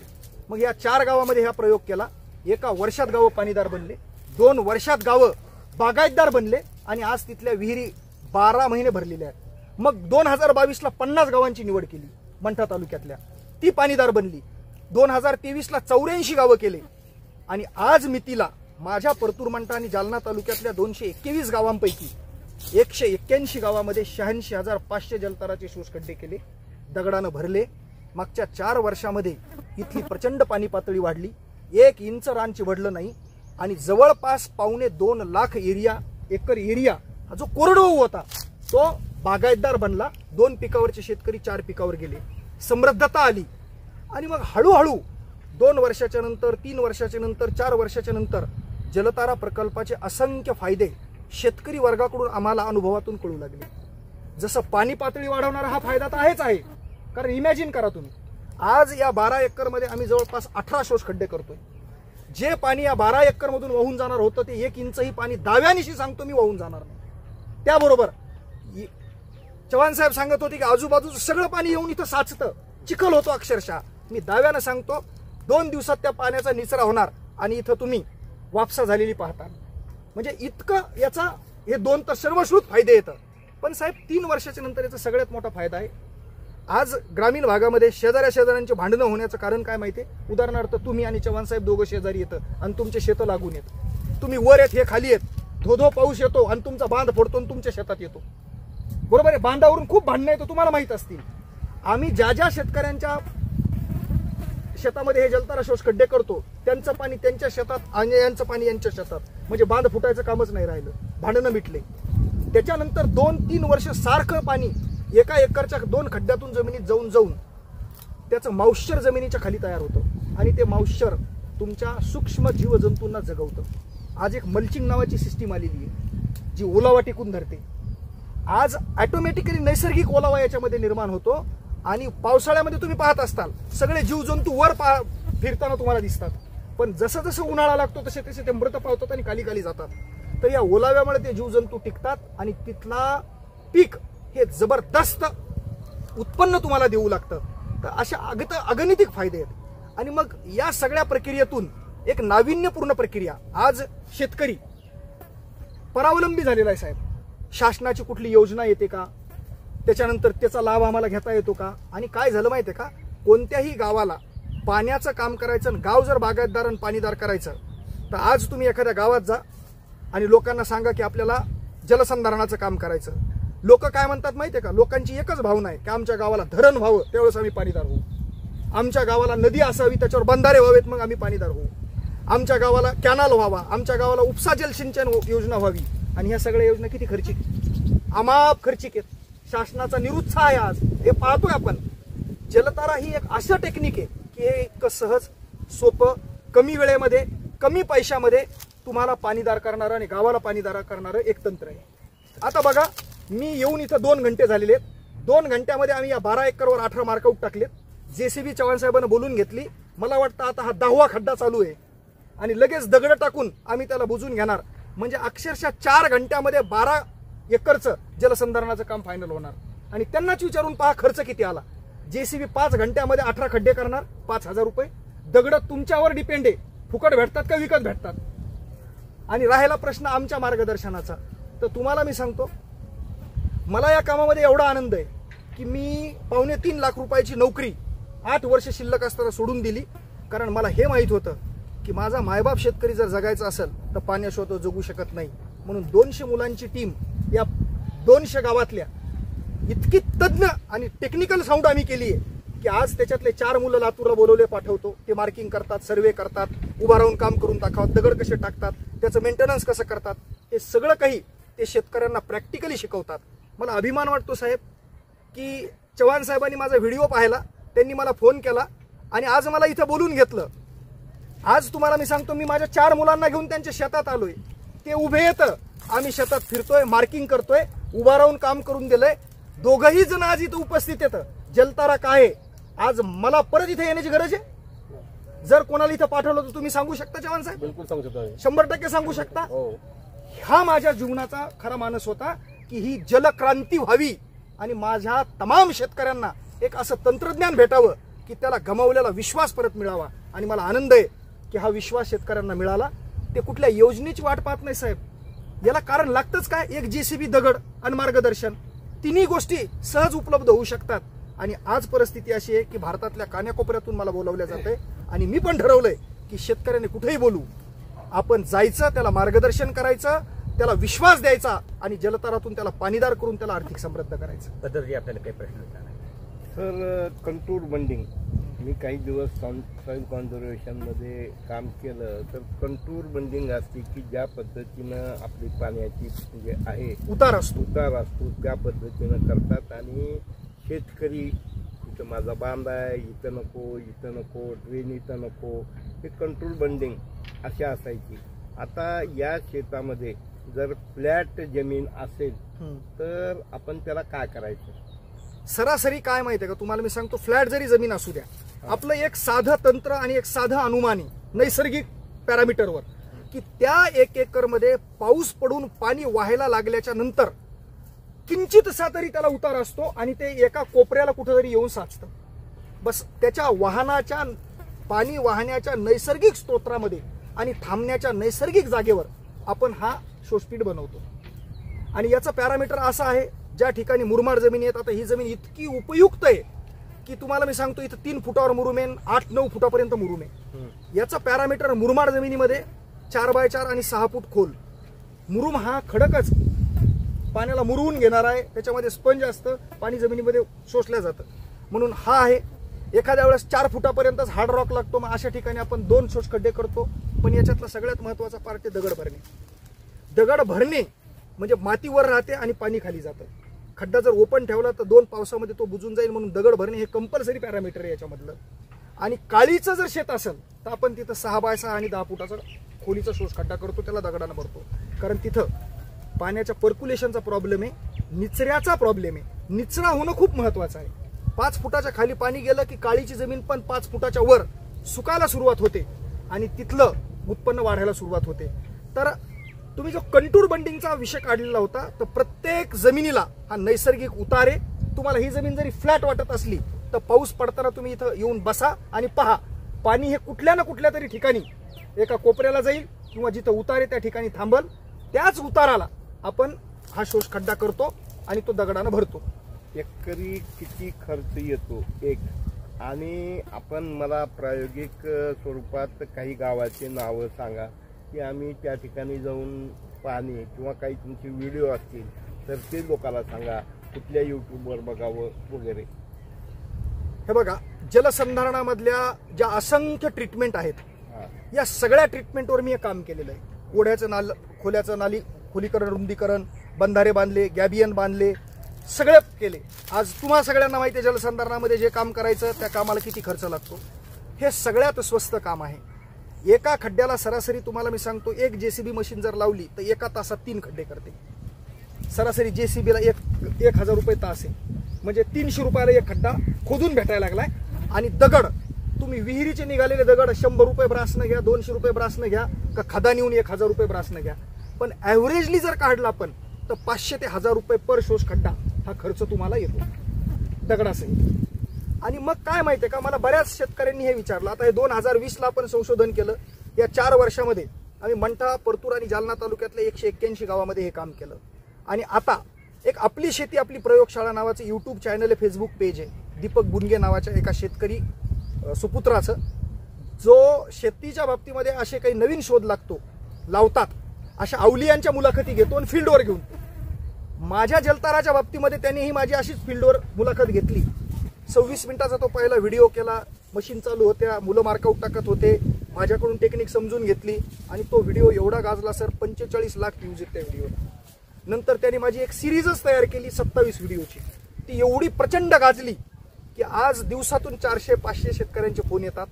मग या 4 गावामध्ये हा प्रयोग केला. एका वर्षात गावं पाणीदार बनले, 2 वर्षात गावं बागायतदार बनले आणि आज तिथल्या विहिरी 12 महिने भरलेल्या आहेत. मग 2022ला 50 गावांची निवड केली मंठा तालुक्यातल्या, ती पाणीदार बनली. 2023ला 84 गावं केले आणि आज मितीला माझ्या परतूर, मंठा आणि जालना तालुक्यातल्या 221 गावांपैकी 181 गावामध्ये 86,500 जलताराचे शोष खड्डे केले, दगडानं भरले. मागच्या 4 वर्षामध्ये इथली प्रचंड पाणी पातळी वाढली, 1 इंच रान चिवडलं नाही आणि जवळपास 2.25 लाख एकर एरिया हा जो कोरडवाहू होता तो बागायतदार बनला. 2 पिकावरचे शेतकरी 4 पिकावर गेले, समृद्धता आली. आणि मग हळूहळू 2 वर्षाच्या नंतर, 3 वर्षाच्या नंतर, 4 वर्षाच्या नंतर जलतारा प्रकल्पाचे असंख्य फायदे शेतकरी वर्गाकडून आम्हाला अनुभवातून कळू लागले. जसं पाणी पातळी वाढवणारा हा फायदा तर आहेच आहे, कारण इमॅजिन करा तुम्ही, आज या 12 एकरमध्ये आम्ही जवळपास 18 शोष खड्डे करतोय. जे पाणी या 12 एकरमधून वाहून जाणार होतं ते 1 इंचही पाणी दाव्यानिशी सांगतो मी वाहून जाणार नाही. त्याबरोबर चव्हाण साहेब सांगत होते की आजूबाजूचं सगळं पाणी येऊन इथं साचतं, चिखल होतो अक्षरशः. मी दाव्यानं सांगतो 2 दिवसात त्या पाण्याचा निचरा होणार आणि इथं तुम्ही वापसा झालेली पाहता. म्हणजे इतकं याचा हे 2 तर सर्वश्रुत फायदे येतात. पण साहेब 3 वर्षाच्या नंतर याचा सगळ्यात मोठा फायदा आहे. आज ग्रामीण भागामध्ये शेजाऱ्यांचे भांडणं होण्याचं कारण काय माहितीये? उदाहरणार्थ तुम्ही आणि चव्हाण साहेब दोघं शेजारी येतं आणि तुमचे शेतं लागून येत, तुम्ही वर येत, हे खाली येत, धोधो पाऊस येतो आणि तुमचा बांध फोडतो आणि तुमच्या शेतात येतो. बरोबर आहे, बांधावरून खूप भांडणं येतो, तुम्हाला माहित असतील. आम्ही ज्या शेतकऱ्यांच्या शेतामध्ये हे जलतारा शोष खड्डे करतो त्यांचं पाणी त्यांच्या शेतात आणि यांचं पाणी यांच्या शेतात, म्हणजे बांध फुटायचं कामच नाही राहिलं, भांडणं मिटले. त्याच्यानंतर 2-3 वर्ष सारखं पाणी एका एकरच्या 2 खड्ड्यातून जमिनीत जाऊन त्याचं मॉइश्चर जमिनीच्या खाली तयार होतं आणि ते मॉइश्चर तुमच्या सूक्ष्म जीवजंतूंना जगवतं. आज एक मल्चिंग नावाची सिस्टीम आलेली आहे जी ओलावा टिकून धरते. आज ऑटोमॅटिकली नैसर्गिक ओलावा याच्यामध्ये निर्माण होतो आणि पावसाळ्यामध्ये तुम्ही पाहत असताल सगळे जीवजंतू वर फिरताना तुम्हाला दिसतात, पण जसं जसं उन्हाळा लागतो तसे तसे ते मृत पावतात आणि खाली जातात. तर या ओलाव्यामुळे ते जीवजंतू टिकतात आणि तिथला पीक हे जबरदस्त उत्पन्न तुम्हाला देऊ लागतं. तर अशा अगणितिक फायदे आहेत. आणि मग या सगळ्या प्रक्रियेतून एक नाविन्यपूर्ण प्रक्रिया, आज शेतकरी परावलंबी झालेला आहे साहेब. शासनाची कुठली योजना येते का, त्याच्यानंतर त्याचा लाभ आम्हाला घेता येतो का? आणि काय झालं माहितीये का, कोणत्याही गावाला पाण्याचं काम करायचं आणि गाव जर बागायतदार आणि पाणीदार करायचं तर आज तुम्ही एखाद्या गावात जा आणि लोकांना सांगा की आपल्याला जलसंधारणाचं काम करायचं. लोक काय म्हणतात माहितीये का, लोकांची एकच भावना आहे की आमच्या गावाला धरण व्हावं त्यावेळेस आम्ही पाणीदार होऊ, आमच्या गावाला नदी असावी त्याच्यावर बंधारे व्हावेत मग आम्ही पाणीदार होऊ, आमच्या गावाला कॅनल व्हावा, आमच्या गावाला उपसा जलसिंचन योजना व्हावी. आणि ह्या सगळ्या योजना किती खर्चिक, अमाप खर्चिक आहेत. शासनाचा निरुत्साह आहे आज, हे पाहतोय आपण. जलतारा ही एक असं टेक्निक आहे की हे इतकं सहज, सोपं, कमी वेळेमध्ये, कमी पैशामध्ये तुम्हाला पाणीदार करणारं आणि गावाला पाणीदार करणारं एक तंत्र आहे. आता बघा, मी येऊन इथं 2 घंटे झालेले आहेत. 2 घंट्यामध्ये आम्ही या 12 एकरवर 18 मार्कआउट टाकलेत. JCB चव्हाण साहेबांना बोलून घेतली. मला वाटतं आता हा 10वा खड्डा चालू आहे आणि लगेच दगड टाकून आम्ही त्याला बुजून घेणार. म्हणजे अक्षरशः 4 घंट्यामध्ये 12 एकरचं जलसंधारणाचं काम फायनल होणार. आणि त्यांनाच विचारून पहा खर्च किती आला. JCB 5 घंट्यामध्ये 18 खड्डे करणार, 5,000 रुपये. दगड तुमच्यावर डिपेंड आहे, फुकट भेटतात का विकत भेटतात. आणि राहिला प्रश्न आमच्या मार्गदर्शनाचा, तर तुम्हाला मी सांगतो, मला या कामामध्ये एवढा आनंद आहे की मी 2.25 लाख रुपयाची नोकरी 8 वर्ष शिल्लक असताना सोडून दिली, कारण मला हे माहीत होतं की माझा मायबाप शेतकरी जर जगायचा असेल तर पाण्याशिवाय तो जगू शकत नाही. म्हणून 200 मुलांची टीम या 200 गावातल्या इतकी तज्ञ आणि टेक्निकल साऊंड आम्ही केली आहे की आज त्याच्यातले 4 मुलं लातूरला बोलवले पाठवतो. ते मार्किंग करतात, सर्वे करतात, उभा राहून काम करून दाखवतात, दगड कसे टाकतात, त्याचं मेंटेनन्स कसं करतात, हे सगळं काही ते शेतकऱ्यांना प्रॅक्टिकली शिकवतात. मला अभिमान वाटतो साहेब की चव्हाण साहेबांनी माझा व्हिडिओ पाहिला, त्यांनी मला फोन केला आणि आज मला इथं बोलून घेतलं. आज तुम्हाला मी सांगतो, मी माझ्या 4 मुलांना घेऊन त्यांच्या शेतात आलोय. ते उभे येतं, आम्ही शेतात फिरतोय, मार्किंग करतोय, उभा राहून काम करून दिलंय. दोघंही जण आज इथं उपस्थित येतं. जलतारा काय आज मला परत इथे येण्याची गरज आहे? जर कोणाला इथं पाठवलं तर तुम्ही सांगू शकता चव्हाण साहेब? बिलकुल सांगू शकतो, 100% सांगू शकता. हा माझ्या जीवनाचा खरा मानस होता की ही जलक्रांती व्हावी आणि माझ्या तमाम शेतकऱ्यांना एक असं तंत्रज्ञान भेटावं की त्याला गमावलेला विश्वास परत मिळावा. आणि मला आनंद आहे की हा विश्वास शेतकऱ्यांना मिळाला. ते कुठल्या योजनेची वाट पाहत नाही साहेब. याला कारण लागतंच काय? एक JCB, दगड आणि मार्गदर्शन. तिन्ही गोष्टी सहज उपलब्ध होऊ शकतात. आणि आज परिस्थिती अशी आहे की भारतातल्या कान्याकोपऱ्यातून मला बोलावलं जातंय आणि मी पण ठरवलंय की शेतकऱ्यांनी कुठेही बोलू, आपण जायचं, त्याला मार्गदर्शन करायचं, त्याला विश्वास द्यायचा आणि जलतारातून त्याला पाणीदार करून त्याला आर्थिक समृद्ध करायचं. बद्दलजी आपल्याला काही प्रश्न विचारणार? सर, कंटूर बंडिंग मी काही दिवस सॉइल कॉन्झर्वेशनमध्ये काम केलं. तर कंटूर बंडिंग असते की ज्या पद्धतीनं आपली पाण्याची जे आहे उतार असतो त्या पद्धतीनं करतात. आणि शेतकरी इथं माझा बांध आहे, इथं नको, ड्रेन इथं नको, हे कंटूर बंडिंग अशी असायची. आता या शेतामध्ये जर फ्लॅट जमीन असेल तर आपण त्याला काय करायचं? सरासरी काय माहिती आहे का तुम्हाला, मी सांगतो, फ्लॅट जरी जमीन असू द्या, आपलं एक साधं तंत्र आणि एक साधं अनुमान आहे नैसर्गिक पॅरामीटरवर की त्या 1 एकरमध्ये पाऊस पडून पाणी वाहायला लागल्याच्या नंतर किंचितसा तरी त्याला उतार असतो आणि ते एका कोपऱ्याला कुठेतरी येऊन साचतं. बस त्याच्या वाहनाच्या, पाणी वाहण्याच्या नैसर्गिक स्तोत्रामध्ये आणि थांबण्याच्या नैसर्गिक जागेवर आपण हा शोषपीठ बनवतो. आणि याचा पॅरामीटर असा आहे, ज्या ठिकाणी मुरमाड जमिनी आहेत, आता ही जमीन इतकी उपयुक्त आहे की तुम्हाला मी सांगतो इथं 3 फुटावर मुरुम आहे, 8-9 फुटापर्यंत मुरुम आहे. याचा पॅरामीटर मुरमाड जमिनीमध्ये 4x4 आणि 6 फूट खोल. मुरुम हा खडकच पाण्याला मुरवून घेणार आहे, त्याच्यामध्ये स्पंज असतं, पाणी जमिनीमध्ये शोषलं जातं, म्हणून हा आहे. एखाद्या वेळेस 4 फुटापर्यंतच हार्ड रॉक लागतो, मग अशा ठिकाणी आपण 2 शोष खड्डे करतो. पण याच्यातला सगळ्यात महत्वाचा पार्ट आहे दगड भरणे. दगड भरणे म्हणजे माती वर राहते आणि पाणी खाली जातं. खड्डा जर ओपन ठेवला तर 2 पावसामध्ये तो बुजून जाईल, म्हणून दगड भरणे हे कंपल्सरी पॅरामीटर आहे याच्यामधलं. आणि काळीचं जर शेत असेल तर आपण तिथं 6x6 आणि 10 फुटाचा खोलीचा शोष खड्डा करतो, त्याला दगडानं भरतो. कारण तिथं पाण्याच्या पर्क्युलेशनचा प्रॉब्लेम आहे, निचऱ्याचा प्रॉब्लेम आहे. निचरा होणं खूप महत्वाचं आहे. 5 फुटाच्या खाली पाणी गेलं की काळीची जमीन पण 5 फुटाच्या वर सुकायला सुरुवात होते आणि तिथलं उत्पन्न वाढायला सुरुवात होते. तर तुम्ही जो कंटूर बंडिंगचा विषय काढलेला होता, तर प्रत्येक जमिनीला हा नैसर्गिक उतार आहे. तुम्हाला ही जमीन जरी फ्लॅट वाटत असली तर पाऊस पडताना तुम्ही इथं येऊन बसा आणि पहा, पाणी हे कुठल्या ना कुठल्या तरी ठिकाणी एका कोपऱ्याला जाईल किंवा जिथं उतार आहे त्या ठिकाणी थांबल. त्याच उताराला आपण हा शोष खड्डा करतो आणि तो दगडानं भरतो. एकरी किती खर्च येतो एक? आणि आपण मला प्रायोगिक स्वरूपात काही गावाचे नावं सांगा की आम्ही त्या ठिकाणी जाऊन पाहणे, किंवा काही तुमचे व्हिडिओ असतील तर ते लोकांना सांगा, कुठल्या यूट्यूबवर बघावं वगैरे. हे बघा, जलसंधारणामधल्या ज्या असंख्य ट्रीटमेंट आहेत, या सगळ्या ट्रीटमेंटवर मी काम केलेलं आहे. ओढ्याचं खोल्याचं नाली खोलीकरण, रुंदीकरण, बंधारे बांधले, गॅबियन बांधले, सगळे केले. आज तुम्हाला सगळ्यांना माहिती आहे जलसंधारणामध्ये जे काम करायचं त्या कामाला किती खर्च लागतो. हे सगळ्यात स्वस्त काम आहे. एका खड्ड्याला सरासरी तुम्हाला मी सांगतो, एक JCB मशीन जर लावली तर एका तासात 3 खड्डे करते. सरासरी JCBला 1,000 रुपये तास आहे, म्हणजे 300 रुपयाला एक खड्डा खोदून भेटायला लागलाय. आणि दगड तुम्ही विहिरीचे निघालेले दगड 100 रुपये ब्रासनं घ्या, 200 रुपये ब्रासनं घ्या, का खदा नेऊन 1,000 रुपये ब्रासनं घ्या. पण ॲव्हरेजली जर काढला आपण तर 500 ते 1,000 रुपये पर शोष खड्डा हा खर्च तुम्हाला येतो दगडासहित. आणि मग काय माहितीये का, मला बऱ्याच शेतकऱ्यांनी हे विचारलं. आता हे 2020ला आपण संशोधन केलं. या 4 वर्षामध्ये आम्ही मंठा, परतूर आणि जालना तालुक्यातल्या 181 गावामध्ये हे काम केलं. आणि आता एक आपली शेती आपली प्रयोगशाळा नावाचं YouTube चॅनल आहे, फेसबुक पेज आहे. दीपक बुनगे नावाच्या एका शेतकरी सुपुत्राचं, जो शेतीच्या बाबतीमध्ये असे काही नवीन शोध लावतात अशा अवलियांच्या मुलाखती घेतो आणि फील्डवर घेऊन. माझ्या जलताराच्या बाबतीमध्ये त्यांनीही माझी अशीच फील्डवर मुलाखत घेतली. 26 मिनिटाचा तो पहिला व्हिडिओ केला. मशीन चालू होत्या, मुलं मार्कआउट टाकत होते, माझ्याकडून टेक्निक समजून घेतली आणि तो व्हिडिओ एवढा गाजला सर, 45 लाख व्ह्यूज आहेत त्या व्हिडिओला. नंतर त्यांनी माझी एक सिरीजच तयार केली 27 व्हिडिओची. ती एवढी प्रचंड गाजली की आज दिवसातून 400-500 शेतकऱ्यांचे फोन येतात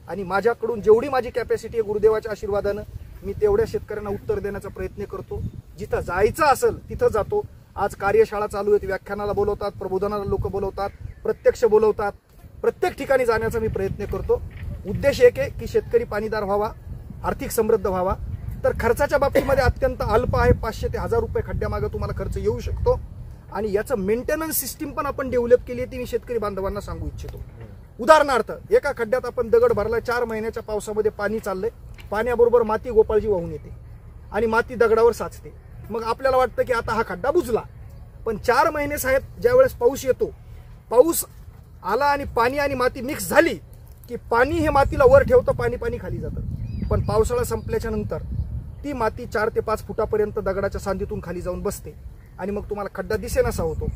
आणि माझ्याकडून जेवढी माझी कॅपॅसिटी आहे गुरुदेवाच्या आशीर्वादानं मी तेवढ्या शेतकऱ्यांना उत्तर देण्याचा प्रयत्न करतो. जिथं जायचं असेल तिथं जातो. आज कार्यशाळा चालू आहेत, व्याख्यानाला बोलवतात, प्रबोधनाला लोक बोलवतात, प्रत्यक्ष बोलवतात. प्रत्येक ठिकाणी जाण्याचा मी प्रयत्न करतो. उद्देश एक आहे की शेतकरी पाणीदार व्हावा, आर्थिक समृद्ध व्हावा. तर खर्चाच्या बाबतीमध्ये अत्यंत अल्प आहे. 500 ते 1000 रुपये खड्ड्यामागं तुम्हाला खर्च येऊ शकतो आणि याचं मेंटेनन्स सिस्टीम पण आपण डेव्हलप केली आहे, ती मी शेतकरी बांधवांना सांगू इच्छितो. उदाहरणार्थ, एका खड्ड्यात आपण दगड भरला, 4 महिन्याच्या पावसामध्ये पाणी चाललंय, पाण्याबरोबर माती गोपाळजी वाहून येते आणि माती दगडावर साचते. मग आपल्याला वाटतं की आता हा खड्डा बुजला, पण 4 महिने साहेब ज्यावेळेस पाऊस येतो, पाऊस आला आणि पाणी आणि माती मिक्स झाली की पाणी हे मातीला वर ठेवतं, पाणी खाली जातं. पण पावसाळा संपल्याच्या नंतर ती माती 4 ते 5 फुटापर्यंत दगडाच्या सांदीतून खाली जाऊन बसते आणि मग तुम्हाला खड्डा दिसेनासा होतो.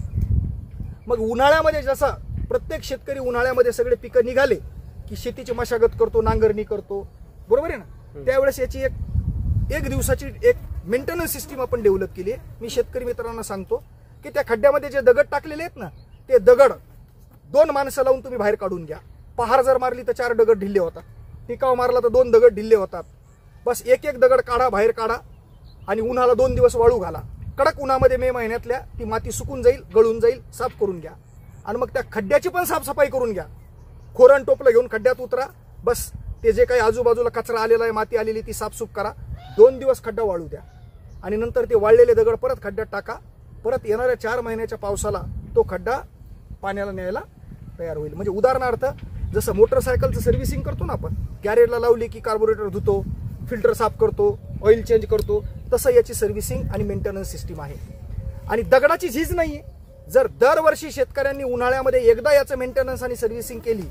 मग उन्हाळ्यामध्ये जसा प्रत्येक शेतकरी उन्हाळ्यामध्ये सगळे पिकं निघाले की शेतीची मशागत करतो, नांगरणी करतो, बरोबर आहे ना, त्यावेळेस याची एक दिवसाची एक मेंटेनन्स सिस्टीम आपण डेव्हलप केली आहे. मी शेतकरी मित्रांना सांगतो की त्या खड्ड्यामध्ये जे दगड टाकलेले आहेत ना, ते दगड 2 माणसं लावून तुम्ही बाहेर काढून घ्या. पहार जर मारली तर 4 दगड ढिल्ले होतात, टिकाव मारला तर 2 दगड ढिल्ले होतात. बस एक दगड काढा, बाहेर काढा आणि उन्हाला 2 दिवस वाळू घाला. कडक उन्हामध्ये मे महिन्यातल्या ती माती सुकून जाईल, गळून जाईल, साफ करून घ्या आणि मग त्या खड्ड्याची पण साफसफाई करून घ्या. खोरण टोपलं घेऊन खड्ड्यात उतरा, बस ते जे काही आजूबाजूला कचरा आलेला आहे, माती आलेली, ती साफसूफ करा. 2 दिवस खड्डा वाळू द्या आणि नंतर ते वाळलेले दगड परत खड्ड्यात टाका. परत येणाऱ्या 4 महिन्याच्या पावसाला तो खड्डा पाण्याला न्यायला तयार होईल. म्हणजे उदाहरणार्थ, जसं मोटरसायकलचं सर्व्हिसिंग करतो ना आपण, गॅरेजला लावली की कार्बोरेटर धुतो, फिल्टर साफ करतो, ऑइल चेंज करतो, तसं याची सर्व्हिसिंग आणि मेंटेनन्स सिस्टीम आहे. आणि दगडाची झीज नाहीये. जर दरवर्षी शेतकऱ्यांनी उन्हाळ्यामध्ये एकदा याचं मेंटेनन्स आणि सर्व्हिसिंग केली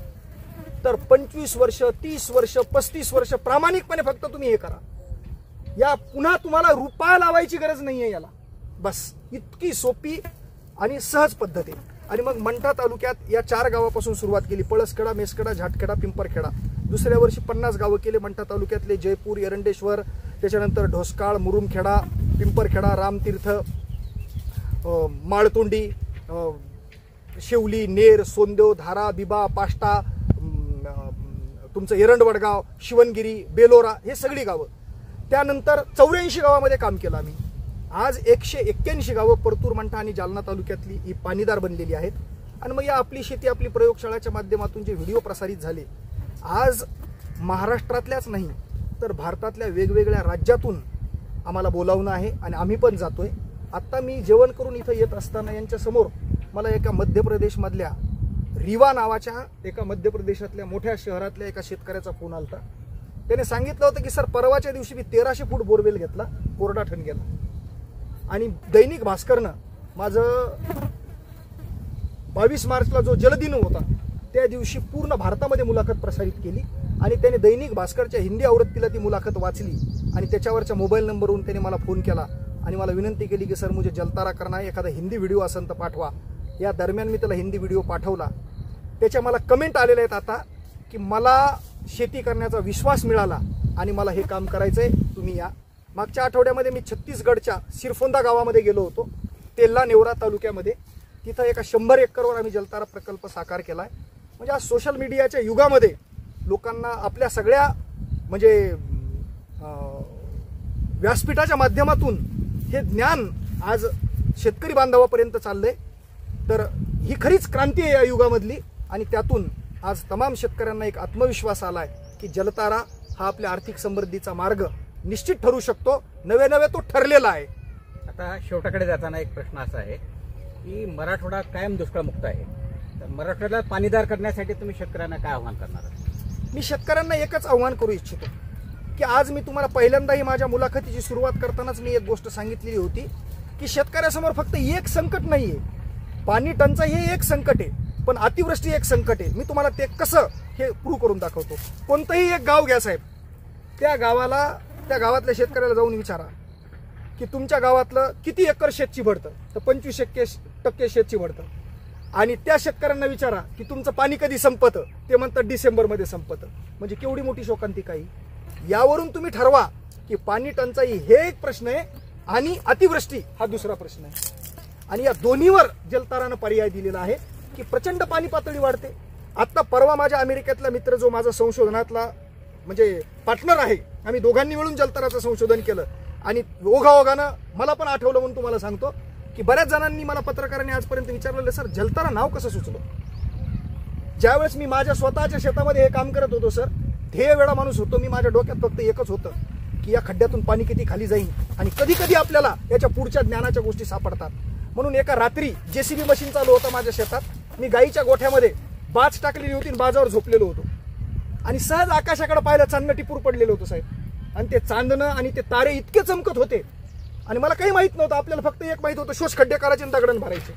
तर 25 वर्ष, 30 वर्ष, 35 वर्ष प्रामाणिकपणे फक्त तुम्ही हे करा. या पुन्हा तुम्हाला रुपया लावायची गरज नाहीये याला. बस इतकी सोपी आणि सहज पद्धत आहे. आणि मग मंठा तालुक्यात या 4 गावापासून सुरुवात केली. पळसखेडा, मेसखेडा, झाटखेडा, पिंपरखेडा. दुसऱ्या वर्षी 50 गावं केले मंठा तालुक्यातले. जयपूर, एरंडेश्वर, त्याच्यानंतर ढोसकाळ, मुरुमखेडा, पिंपरखेडा, रामतीर्थ, माळतोंडी, शेवली, नेर, सोंदेव, धारा, बिबा, पाष्टा, तुमचं एरंडवडगाव, शिवनगिरी, बेलोरा, हे सगळी गावं. त्यानंतर 84 गावामध्ये काम केलं आम्ही. आज 181 गावं परतूर, मंठा आणि जालना तालुक्यातली ही पाणीदार बनलेली आहेत. आणि मग या आपली शेती आपली प्रयोगशाळाच्या माध्यमातून जे व्हिडिओ प्रसारित झाले, आज महाराष्ट्रातल्याच नाही तर भारतातल्या वेगवेगळ्या राज्यातून आम्हाला बोलावणं आहे आणि आम्ही पण जातोय. आत्ता मी जेवण करून इथं येत असताना यांच्यासमोर मला एका मध्य प्रदेशमधल्या रीवा नावाच्या एका मध्य प्रदेशातल्या मोठ्या शहरातल्या एका शेतकऱ्याचा फोन आलता. त्याने सांगितलं होतं की सर, परवाच्या दिवशी मी 1300 फूट बोरवेल घेतला, कोरडा ठण गेला. आणि दैनिक भास्करनं माझं 22 मार्चला जो जलदिन होता त्या दिवशी पूर्ण भारतामध्ये मुलाखत प्रसारित केली आणि त्याने दैनिक भास्करच्या हिंदी आवृत्तीला ती मुलाखत वाचली आणि त्याच्यावरच्या मोबाईल नंबरवरून त्याने मला फोन केला आणि मला विनंती केली की सर, मुझे जलतारा करना है, एखादा हिंदी व्हिडिओ असेल तर पाठवा. या दरम्यान मी त्याला हिंदी व्हिडिओ पाठवला. त्याच्या मला कमेंट आलेल्या आहेत आता की मला शेती करण्याचा विश्वास मिळाला आणि मला हे काम करायचंय, तुम्ही या. मागच्या आठवड्यामध्ये मी छत्तीसगडच्या सिरफोंदा गावामध्ये गेलो होतो, तेल्ला नेवरा तालुक्यामध्ये. तिथं एका 100 एकरवर आम्ही जलतारा प्रकल्प साकार केला आहे. म्हणजे आज सोशल मीडियाच्या युगामध्ये लोकांना आपल्या सगळ्या म्हणजे व्यासपीठाच्या माध्यमातून हे ज्ञान आज शेतकरी बांधवापर्यंत चाललंय. तर ही खरीच क्रांती आहे या युगामधली आणि त्यातून आज तमाम शेतकऱ्यांना एक आत्मविश्वास आलाय की जलतारा हा आपल्या आर्थिक समृद्धीचा मार्ग निश्चित ठरू शकतो. नवे तो ठरलेला आहे. आता शेवटाकडे जाताना एक प्रश्न असा आहे की मराठवाडा कायम दुष्काळमुक्त आहे, तर मराठवाड्याला पाणीदार करण्यासाठी तुम्ही शेतकऱ्यांना काय आव्हान करणार आहात? मी शेतकऱ्यांना एकच आव्हान करू इच्छितो की आज मी तुम्हाला पहिल्यांदाही माझ्या मुलाखतीची सुरुवात करतानाच मी एक गोष्ट सांगितलेली होती की शेतकऱ्यासमोर फक्त एक संकट नाहीये, पाणी टंचाई हे एक संकट आहे, पण अतिवृष्टी एक संकट आहे. मी तुम्हाला ते कसं हे प्रूव्ह करून दाखवतो. कोणतंही एक गाव घ्या साहेब, त्या गावातल्या शेतकऱ्याला जाऊन विचारा की तुमच्या गावातलं किती एकर शेत चिबडतं, तर 25% शेत चिबडतं. आणि त्या शेतकऱ्यांना विचारा की तुमचं पाणी कधी संपतं, ते म्हणतात डिसेंबरमध्ये संपतं. म्हणजे केवढी मोठी शोकांतिका आहे. यावरून तुम्ही ठरवा की पाणी टंचाई हे एक प्रश्न आहे आणि अतिवृष्टी हा दुसरा प्रश्न आहे. आणि या दोन्हीवर जलतारानं पर्याय दिलेला आहे की प्रचंड पाणी पातळी वाढते. आता परवा माझ्या अमेरिकेतला मित्र जो माझा संशोधनातला म्हणजे पार्टनर आहे, आम्ही दोघांनी मिळून जलताराचं संशोधन केलं आणि ओघाओघानं मला पण आठवलं म्हणून तुम्हाला सांगतो की बऱ्याच जणांनी मला पत्रकारांनी आजपर्यंत विचारलेलं, सर जलतारा नाव कसं सुचलं. ज्यावेळेस मी माझ्या स्वतःच्या शेतामध्ये हे काम करत होतो सर, ध्येय वेळा माणूस होतो मी, माझ्या डोक्यात फक्त एकच होतं की या खड्ड्यातून पाणी किती खाली जाईल आणि कधी कधी आपल्याला याच्या पुढच्या ज्ञानाच्या गोष्टी सापडतात. म्हणून एका रात्री JCB मशीन चालू होता माझ्या शेतात, मी गाईच्या गोठ्यामध्ये बाज टाकलेली होती, बाजावर झोपलेलो होतो आणि सहज आकाशाकडे पाहिलं, चांदणं टिपूर पडलेलं होतं साहेब. आणि ते चांदणं आणि ते तारे इतके चमकत होते आणि मला काही माहित नव्हतं. आपल्याला फक्त एक माहित होतं, शोष खड्डे करायचे आणि दगडण भरायचे.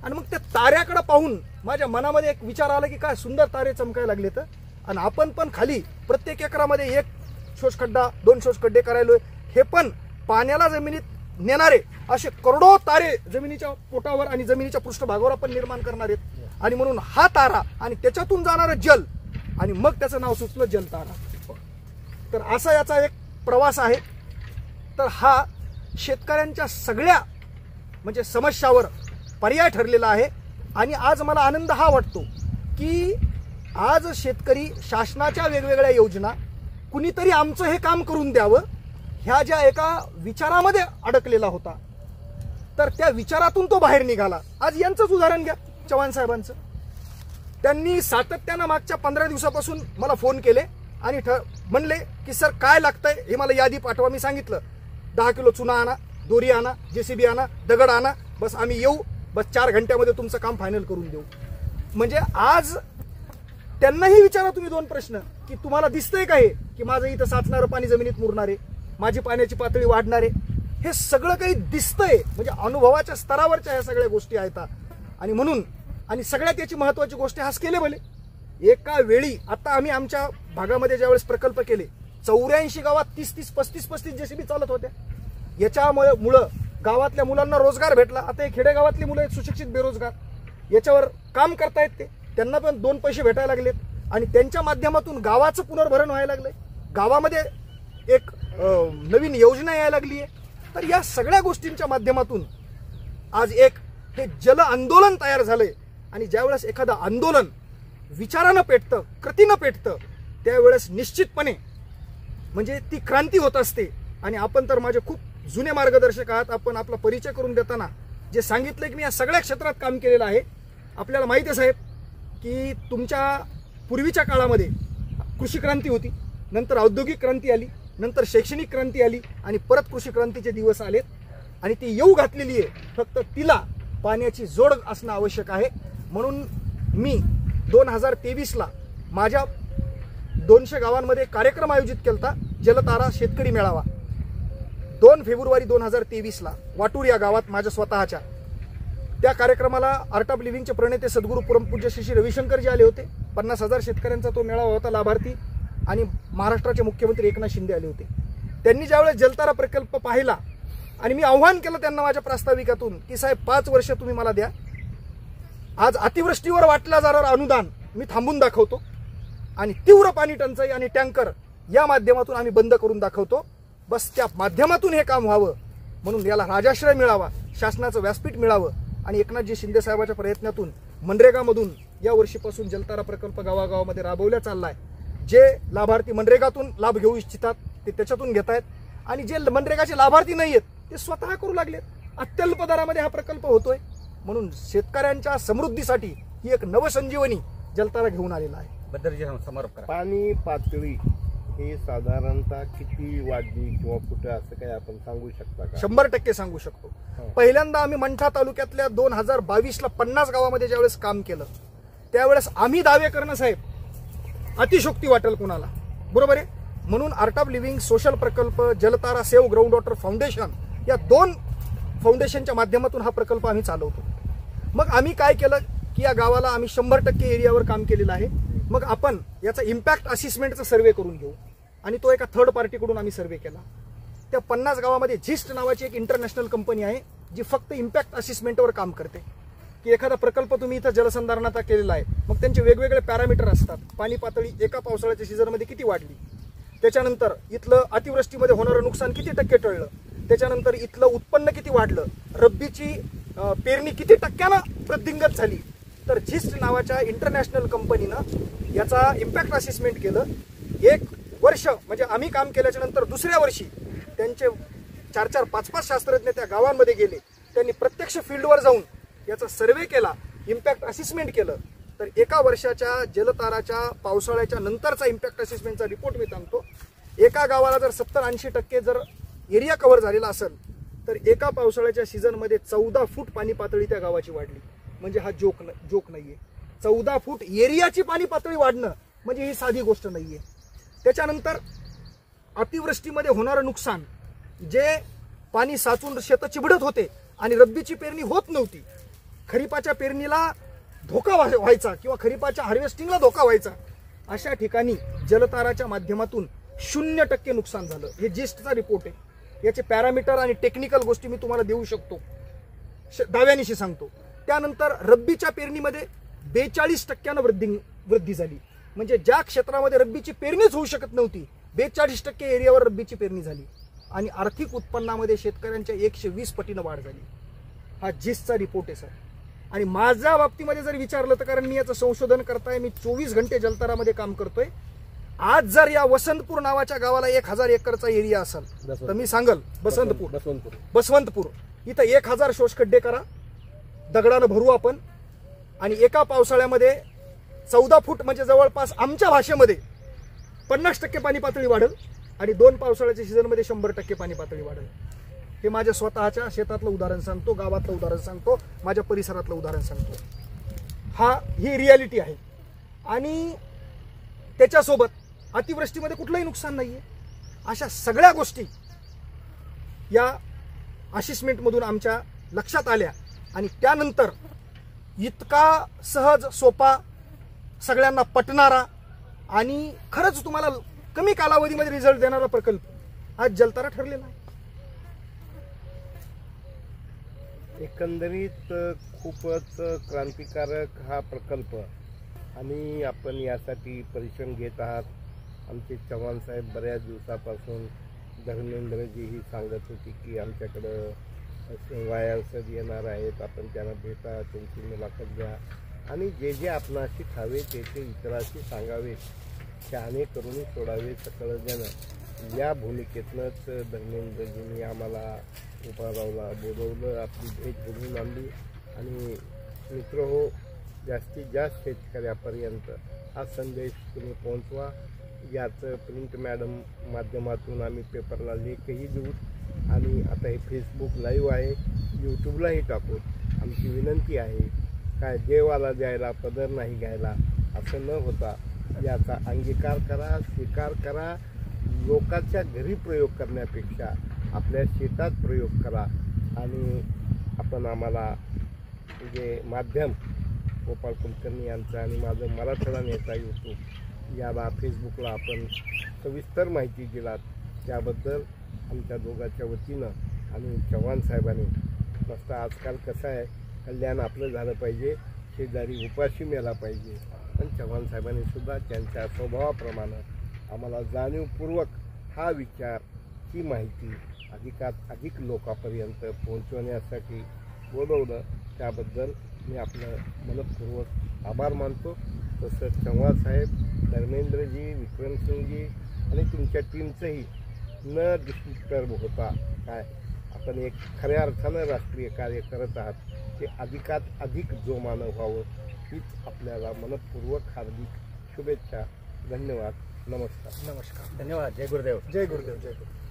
आणि मग त्या ताऱ्याकडे पाहून माझ्या मनामध्ये एक विचार आला की काय सुंदर तारे चमकायला लागले तर, आणि आपण पण खाली प्रत्येक एकरामध्ये 1 शोष खड्डा 2 शोष खड्डे करायलोय. हे पण पाण्याला जमिनीत नेणारे असे करोडो तारे जमिनीच्या पोटावर आणि जमिनीच्या पृष्ठभागावर आपण निर्माण करणार आहेत. आणि म्हणून हा तारा आणि त्याच्यातून जाणारं जल, आणि मग त्याचं नाव सुचलं जलतारा. तर असा याचा एक प्रवास आहे. तर हा शेतकऱ्यांच्या सगळ्या म्हणजे समस्यावर पर्याय ठरलेला आहे. आणि आज मला आनंद हा वाटतो की आज शेतकरी शासनाच्या वेगवेगळ्या योजना, कुणीतरी आमचं हे काम करून द्यावं ह्या ज्या एका विचारामध्ये अडकलेला होता, तर त्या विचारातून तो बाहेर निघाला. आज यांचंच उदाहरण घ्या, चव्हाण साहेबांचं. त्यांनी सातत्यानं मागच्या 15 दिवसापासून मला फोन केले आणि म्हणले की सर काय लागतंय हे मला यादी पाठवा. मी सांगितलं 10 किलो चुना आणा, दोरी आणा, JCB आणा, दगड आणा, बस आम्ही येऊ, बस 4 घंट्यामध्ये तुमचं काम फायनल करून देऊ. म्हणजे आज त्यांनाही विचारा तुम्ही 2 प्रश्न की तुम्हाला दिसतंय का हे की माझं इथं साचणारं पाणी जमिनीत मुरणार आहे, माझी पाण्याची पातळी वाढणार आहे. हे सगळं काही दिसतंय, म्हणजे अनुभवाच्या स्तरावरच्या ह्या सगळ्या गोष्टी आहेत. आणि म्हणून आणि सगळ्यात याची महत्वाची गोष्ट हा स्केलेबल आहे. एका वेळी आता आम्ही आमच्या भागामध्ये ज्यावेळेस प्रकल्प केले, 84 गावात 30-35 JCB चालत होत्या. याच्यामुळं गावातल्या मुलांना रोजगार भेटला. आता हे खेडेगावातली मुलं आहेत सुशिक्षित बेरोजगार, याच्यावर काम करतायत, त्यांना पण 2 पैसे भेटायला लागलेत आणि त्यांच्या माध्यमातून गावाचं पुनर्भरण व्हायला लागलंय. गावामध्ये एक नवीन योजना यायला लागली आहे. तर या सगळ्या गोष्टींच्या माध्यमातून आज एक हे जल आंदोलन तयार झालंय. आणि ज्यावेळेस एखादं आंदोलन विचारानं पेटतं, कृतीनं पेटतं, त्यावेळेस निश्चितपणे म्हणजे ती क्रांती होत असते. आणि आपण तर माझे खूप जुने मार्गदर्शक आहात. आपण आपला परिचय करून देताना जे सांगितलं की मी या सगळ्या क्षेत्रात काम केलेलं आहे. आपल्याला माहिती आहे साहेब की तुमच्या पूर्वीच्या काळामध्ये कृषी क्रांती होती, नंतर औद्योगिक क्रांती आली, नंतर शैक्षणिक क्रांती आली आणि परत कृषी क्रांतीचे दिवस आलेत. आणि ती येऊ घातलेली आहे, फक्त तिला पाण्याची जोड असणं आवश्यक आहे. म्हणून मी 2023ला माझ्या 200 गावांमध्ये कार्यक्रम आयोजित केला, जलतारा शेतकरी मेळावा. 2 फेब्रुवारी 2023ला वाटूर या गावात माझ्या स्वतःच्या. त्या कार्यक्रमाला आर्ट ऑफ लिव्हिंगचे प्रणेते सद्गुरू परमपूज्य श्री रविशंकरजी आले होते. 50,000 शेतकऱ्यांचा तो मेळावा होता, लाभार्थी. आणि महाराष्ट्राचे मुख्यमंत्री एकनाथ शिंदे आले होते. त्यांनी ज्यावेळेस जलतारा प्रकल्प पाहिला आणि मी आव्हान केलं त्यांना माझ्या प्रास्ताविकातून की साहेब 5 वर्ष तुम्ही मला द्या, आज अतिवृष्टीवर वाटलं जाणारं अनुदान मी थांबून दाखवतो आणि तीव्र पाणी टंचाई आणि टँकर या माध्यमातून आम्ही बंद करून दाखवतो. बस त्या माध्यमातून हे काम व्हावं म्हणून याला राजाश्रय मिळावा, शासनाचं व्यासपीठ मिळावं. आणि एकनाथजी शिंदे साहेबांच्या प्रयत्नातून मनरेगामधून या वर्षीपासून जलतारा प्रकल्प गावागावामध्ये राबवला चाललाय. जे लाभार्थी मनरेगातून लाभ घेऊ इच्छितात ते त्याच्यातून घेत आहेत आणि जे मनरेगाचे लाभार्थी नाही आहेत ते स्वतः करू लागलेत. अत्यल्प दरामध्ये हा प्रकल्प होतोय. म्हणून शेतकऱ्यांच्या समृद्धीसाठी ही एक नवसंजीवनी जलतारा घेऊन आलेला आहे. बद्दलजी समारोप करा. पाणी पातळी ही साधारणतः किती वाढली किंवा कुठे असं काही आपण सांगू शकता का? 100% सांगू शकतो. पहिल्यांदा आम्ही मंठा तालुक्यातल्या 2022ला 50 गावामध्ये ज्यावेळेस काम केलं त्यावेळेस आम्ही दावे करणं साहेब अतिशोक्ती वाटेल कुणाला, बरोबर आहे. म्हणून आर्ट ऑफ लिव्हिंग सोशल प्रकल्प, Jaltara save ground water foundation या 2 फाउंडेशनच्या माध्यमातून हा प्रकल्प आम्ही चालवतो. मग आम्ही काय केलं की या गावाला आम्ही 100% एरियावर काम केलेलं आहे. मग आपण याचा इम्पॅक्ट असेसमेंटचा सर्वे करून घेऊ आणि तो एका थर्ड पार्टीकडून आम्ही सर्वे केला. त्या 50 गावामध्ये झिस्ट नावाची एक इंटरनॅशनल कंपनी आहे जी फक्त इम्पॅक्ट असेसमेंटवर काम करते. की एखादा प्रकल्प तुम्ही इथं जलसंधारणाचा केलेला आहे, मग त्यांचे वेगवेगळे पॅरामीटर असतात. पाणी पातळी एका पावसाळ्याच्या सीझनमध्ये किती वाढली, त्याच्यानंतर इथलं अतिवृष्टीमध्ये होणारं नुकसान किती टक्के टळलं, त्याच्यानंतर इथलं उत्पन्न किती वाढलं, रब्बीची पेरणी किती टक्क्यानं वृद्धिंगत झाली. तर झिस्ट नावाच्या इंटरनॅशनल कंपनीनं याचा इम्पॅक्ट असेसमेंट केलं. 1 वर्ष म्हणजे आम्ही काम केल्याच्या नंतर दुसऱ्या वर्षी त्यांचे 4-4, 5-5 शास्त्रज्ञ त्या गावांमध्ये गेले. त्यांनी प्रत्यक्ष फील्डवर जाऊन याचा सर्वे केला, इम्पॅक्ट असेसमेंट केलं. तर एका वर्षाच्या जलताराच्या पावसाळ्याच्या नंतरचा इम्पॅक्ट असेसमेंटचा रिपोर्ट मी सांगतो. एका गावाला जर 70-80% जर एरिया कव्हर झालेला असेल तर एका पावसाळ्याच्या सीझनमध्ये 14 फूट पाणी पातळी त्या गावाची वाढली. म्हणजे हा जोक नाहीये. 14 फूट एरियाची पाणी पातळी वाढणं म्हणजे ही साधी गोष्ट नाहीये. त्याच्यानंतर अतिवृष्टीमध्ये होणारं नुकसान, जे पाणी साचून शेतं चिबडत होते आणि रब्बीची पेरणी होत नव्हती, खरीपाच्या पेरणीला धोका व्हायचा किंवा खरीपाच्या हार्वेस्टिंगला धोका व्हायचा, अशा ठिकाणी जलताराच्या माध्यमातून 0% नुकसान झालं. हे जिस्टचा रिपोर्ट आहे. याचे पॅरामीटर आणि टेक्निकल गोष्टी मी तुम्हाला देऊ शकतो, दाव्यानिशी सांगतो. त्यानंतर रब्बीच्या पेरणीमध्ये 42% वृद्धी झाली. म्हणजे ज्या क्षेत्रामध्ये रब्बीची पेरणीच होऊ शकत नव्हती, 42% एरियावर रब्बीची पेरणी झाली. आणि आर्थिक उत्पन्नामध्ये शेतकऱ्यांच्या 120 पटीनं वाढ झाली. हा जिस्टचा रिपोर्ट आहे सर. आणि माझ्या बाबतीमध्ये जर विचारलं तर, कारण मी याचं संशोधन करताय, मी 24 घंटे जलतारामध्ये काम करतोय. आज जर या वसंतपूर नावाच्या गावाला 1000 एकरचा एरिया असेल तर मी सांगल बसवंतपूर इथं 1000 शोषखड्डे करा, दगडानं भरू आपण, आणि एका पावसाळ्यामध्ये 14 फूट म्हणजे जवळपास आमच्या भाषेमध्ये 50% पाणी पातळी वाढेल आणि 2 पावसाळ्याच्या सीझनमध्ये 100% पाणी पातळी वाढेल. हे माझ्या स्वतःच्या शेतातलं उदाहरण सांगतो, गावातलं उदाहरण सांगतो, माझ्या परिसरातलं उदाहरण सांगतो. ही रियालिटी आहे. आणि त्याच्यासोबत अतिवृष्टीमध्ये कुठलंही नुकसान नाहीये. अशा सगळ्या गोष्टी या असेसमेंटमधून आमच्या लक्षात आल्या आणि त्यानंतर इतका सहज, सोपा, सगळ्यांना पटणारा आणि खरंच तुम्हाला कमी कालावधीमध्ये रिझल्ट देणारा प्रकल्प आज जलतारा ठरलेला आहे. एकंदरीत खूपच क्रांतिकारक हा प्रकल्प आणि आपण यासाठी परिश्रम घेत आहात. आमचे चव्हाण साहेब बऱ्याच दिवसापासून धर्मेंद्रजीही सांगत होती की आमच्याकडं वायर्सर येणार आहेत, आपण त्यांना भेटा, त्यांची मुलाखत घ्या आणि जे जे आपणाशी ठावे ते इतरांशी सांगावे, शहाणे करून सोडावे सकळ जन. या भूमिकेतनंच धर्मेंद्रजींनी आम्हाला उभारावला, बोलवलं, आपली भेट घडवून आणली. आणि मित्र हो, जास्तीत जास्त शेतकऱ्यापर्यंत हा संदेश तुम्ही पोहोचवा. याचं प्रिंट मॅडम माध्यमातून आम्ही पेपरला लेखही देऊ आणि आता हे फेसबुक लाईव्ह आहे, यूट्यूबलाही टाकू. आमची विनंती आहे, काय देवाला द्यायला पदर नाही घ्यायला असं न होता याचा अंगीकार करा, स्वीकार करा. लोकांच्या घरी प्रयोग करण्यापेक्षा आपल्या शेतात प्रयोग करा. आणि आपण आम्हाला जे माध्यम गोपाळ कुलकर्णी यांचं आणि माझं मराठवाडा नेता यूट्यूब याला फेसबुकला आपण सविस्तर माहिती दिलात त्याबद्दल आमच्या दोघांच्या वतीनं आणि चव्हाण साहेबांनी मस्त. आजकाल कसं आहे, कल्याण आपलं झालं पाहिजे, शेजारी उपाशी मेला पाहिजे. पण चव्हाण साहेबांनी सुद्धा त्यांच्या स्वभावाप्रमाणे आम्हाला जाणीवपूर्वक हा विचार, ही माहिती अधिकात अधिक लोकांपर्यंत पोहोचवण्यासाठी बोलवलं. त्याबद्दल मी आपलं मनपूर्वक आभार मानतो. तसंच चव्हाण साहेब, धर्मेंद्रजी, विक्रमसिंगजी आणि तुमच्या टीमचंही न डिस्टर्ब होता काय आपण एक खऱ्या अर्थानं राष्ट्रीय कार्य करत आहात, ते अधिकात अधिक जोमानं व्हावं हीच आपल्याला मनपूर्वक हार्दिक शुभेच्छा. धन्यवाद. नमस्कार. नमस्कार. धन्यवाद. जय गुरुदेव. जय गुरुदेव. जय गुरुदेव.